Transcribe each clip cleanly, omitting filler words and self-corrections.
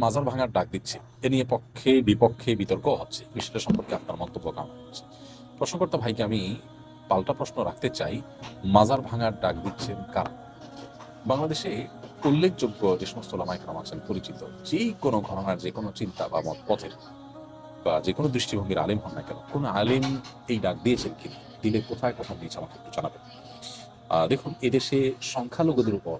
মাজার ভাঙার ডাক দিচ্ছে, এ নিয়ে পক্ষে বিপক্ষে বিতর্ক হচ্ছে। বিষয়টা সম্পর্কে আপনার মন্তব্য কেমন হচ্ছে? প্রশ্নকর্তা ভাইকে আমি পাল্টা প্রশ্ন রাখতে চাই, মাজার ভাঙার ডাক দিচ্ছেন কারা? বাংলাদেশে উল্লেখযোগ্য যে সমস্ত ওলামা ইকরাম আছেন, পরিচিত যে কোনো ঘরানার যে কোনো চিন্তা বা মত পথের বা যে কোনো দৃষ্টিভঙ্গির আলেম হন না কেন, কোন আলেম এই ডাক দিয়েছেন কিনা, দিলে কোথায় কোথাও দিয়েছে আমাকে একটু জানাবেন। দেখুন, এদেশে সংখ্যালঘুদের উপর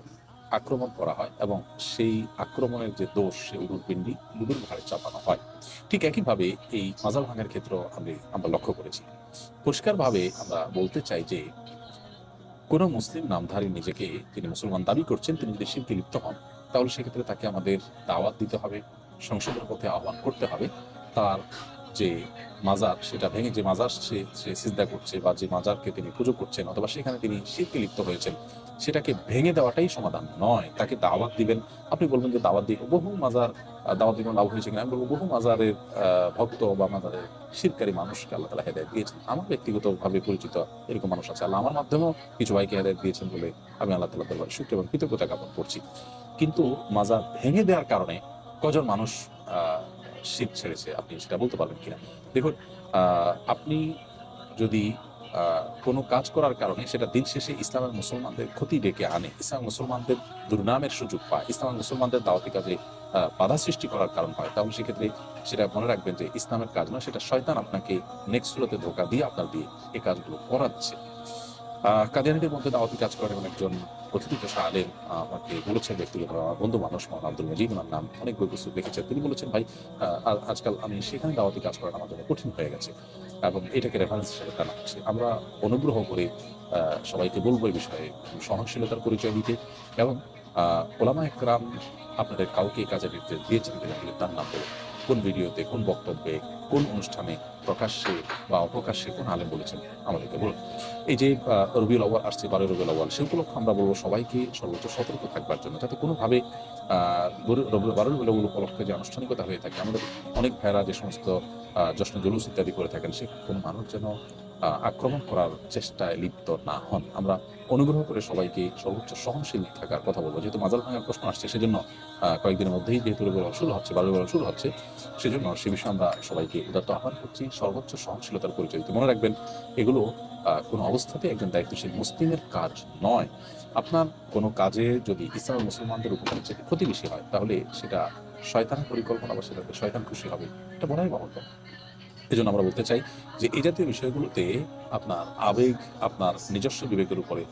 আক্রমণ করা হয় এবং সেই আক্রমণের যে দোষ সে উদুরপিণ্ডি লুডুর ঘাড়ে চাপানো হয়। ঠিক একইভাবে এই মাজার ভাঙার ক্ষেত্র আমরা লক্ষ্য করেছি। পরিষ্কারভাবে আমরা বলতে চাই যে কোনো মুসলিম নামধারী নিজেকে তিনি মুসলমান দাবি করছেন, তিনি যদি শিরকে লিপ্ত হন, তাহলে সেক্ষেত্রে তাকে আমাদের দাওয়াত দিতে হবে, সংসদের পথে আহ্বান করতে হবে। তার যে মাজার সেটা ভেঙে, যে মাজার সে সে সিজদা করছে বা যে মাজারকে তিনি পুজো করছেন অথবা সেখানে তিনি শিরকে লিপ্ত হয়েছেন, সেটাকে ভেঙে দেওয়াটাই সমাধান নয়। তাকে দাওয়াত দিবেন। আপনি বলবেন যে দাওয়াত দিয়ে বহু মাজার দাওয়াত দিয়ে কোনো লাভ হয়েছে কিনা, আমি বলবো বহু মাজারের ভক্ত বা মাজারের শিরকারী মানুষকে আল্লাহ তাআলা হেদায়েত দিয়েছেন। আমার ব্যক্তিগতভাবে পরিচিত এরকম মানুষ আছে। আল্লাহ আমার মাধ্যমেও কিছু ভাইকে হেদায়েত দিয়েছেন বলে আমি আল্লাহ তাআলার দরবারে শুকর এবং কৃতজ্ঞতা জ্ঞাপন করছি। কিন্তু মাজার ভেঙে দেওয়ার কারণে কজন মানুষ শিরক ছেড়েছে, আপনি সেটা বলতে পারবেন কিনা? দেখুন, আপনি যদি কোনো কাজ করার কারণে সেটা দিন শেষে ইসলামের মুসলমানদের ক্ষতি ডেকে আনে, ইসলাম মুসলমানদের দুর্নামের সুযোগ পায়, ইসলামের মুসলমানদের দাওয়াতি কাজে বাধা সৃষ্টি করার কারণ হয়, তাহলে সেক্ষেত্রে সেটা মনে রাখবেন যে ইসলামের কাজ নয়, সেটা শয়তান আপনাকে নেক্সট সুরতে ধোঁকা দিয়ে আপনার দিয়ে এই কাজগুলো করাচ্ছে। কাদিয়ানীদের মধ্যে দাওয়াতি কাজ করেন এমন একজন প্রথিতযশা আলেম আমাকে বলেছেন, ব্যক্তিগত আমার বন্ধু মানুষ, মোহাম্মদ আব্দুল মজিদ ওনার নাম, অনেক বই পুস্তক লিখেছেন। তিনি বলেছেন, ভাই আজকাল আমি সেখানে দাওয়াতি কাজ করাটা আমার জন্য কঠিন হয়ে গেছে এবং এটাকে রেফারেন্স হিসেবে টানা হচ্ছে। আমরা অনুগ্রহ করে সবাইকে বলবো এই বিষয়ে সহনশীলতার পরিচয় দিতে এবং ওলামা একরাম আপনাদের কাউকে এই কাজে নির্দেশ দিয়েছেন কিনা তার নাম বলুন, কোন ভিডিওতে, কোন বক্তব্যে, কোন অনুষ্ঠানে, প্রকাশ্যে বা অপ্রকাশ্যে কোন আলেম বলেছেন আমাদেরকে বলুন। এই যে রবিউল আউয়াল আসছে, ১২ রবিউল আউয়াল, সে উপলক্ষে আমরা বলবো সবাইকে সর্বোচ্চ সতর্ক থাকবার জন্য, যাতে কোনোভাবে ১২ রবিউল আউয়াল উপলক্ষে যে আনুষ্ঠানিকতা হয়ে থাকে, আমাদের অনেক ভাইয়েরা যে সমস্ত জশ্ন জুলুস ইত্যাদি করে থাকেন, সে কোনো মানুষ যেন আক্রমণ করার চেষ্টায় লিপ্ত না হন। আমরা অনুগ্রহ করে সবাইকে সর্বোচ্চ সহনশীল থাকার কথা বলবো। যেহেতু মাজার ভাঙার প্রশ্ন আসছে, সেজন্য কয়েকদিনের মধ্যেই যেহেতু রবিউল আউয়াল শুরু হচ্ছে, ১২ রবিউল আউয়াল শুরু হচ্ছে, সেজন্য সে বিষয়ে আমরা সবাইকে উদাত্ত আহ্বান করছি সর্বোচ্চ সহনশীলতার পরিচয় দিতে। মনে রাখবেন, এগুলো কোনো অবস্থাতে একজন দায়িত্বশীল মুসলিমের কাজ নয়। আপনার কোনো কাজে যদি ইসলামের মুসলমানদের উপর থেকে ক্ষতি বেশি হয়, তাহলে সেটা শয়তানের পরিকল্পনা বা সেটাতে শয়তান খুশি হবে, এটা বলাই বাহুল্য। এজন্য আমরা বলতে চাই যে এই জাতীয় বিষয়গুলোতে আপনার আবেগ, আপনার নিজস্ব বিবেকের উপরে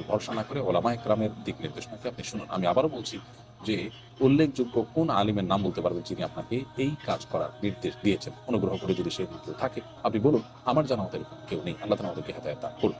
ভরসা না করে ওলামা একরামের দিক নির্দেশনাকে আপনি শুনুন। আমি আবারও বলছি যে উল্লেখযোগ্য কোন আলিমের নাম বলতে পারবেন যিনি আপনাকে এই কাজ করার নির্দেশ দিয়েছেন? অনুগ্রহ করে যদি সে কেউ থাকে আপনি বলুন। আমার জানা মতো এরকম কেউ নেই। আল্লাহ তাআলা আমাদেরকে হেদায়েত দান করুন।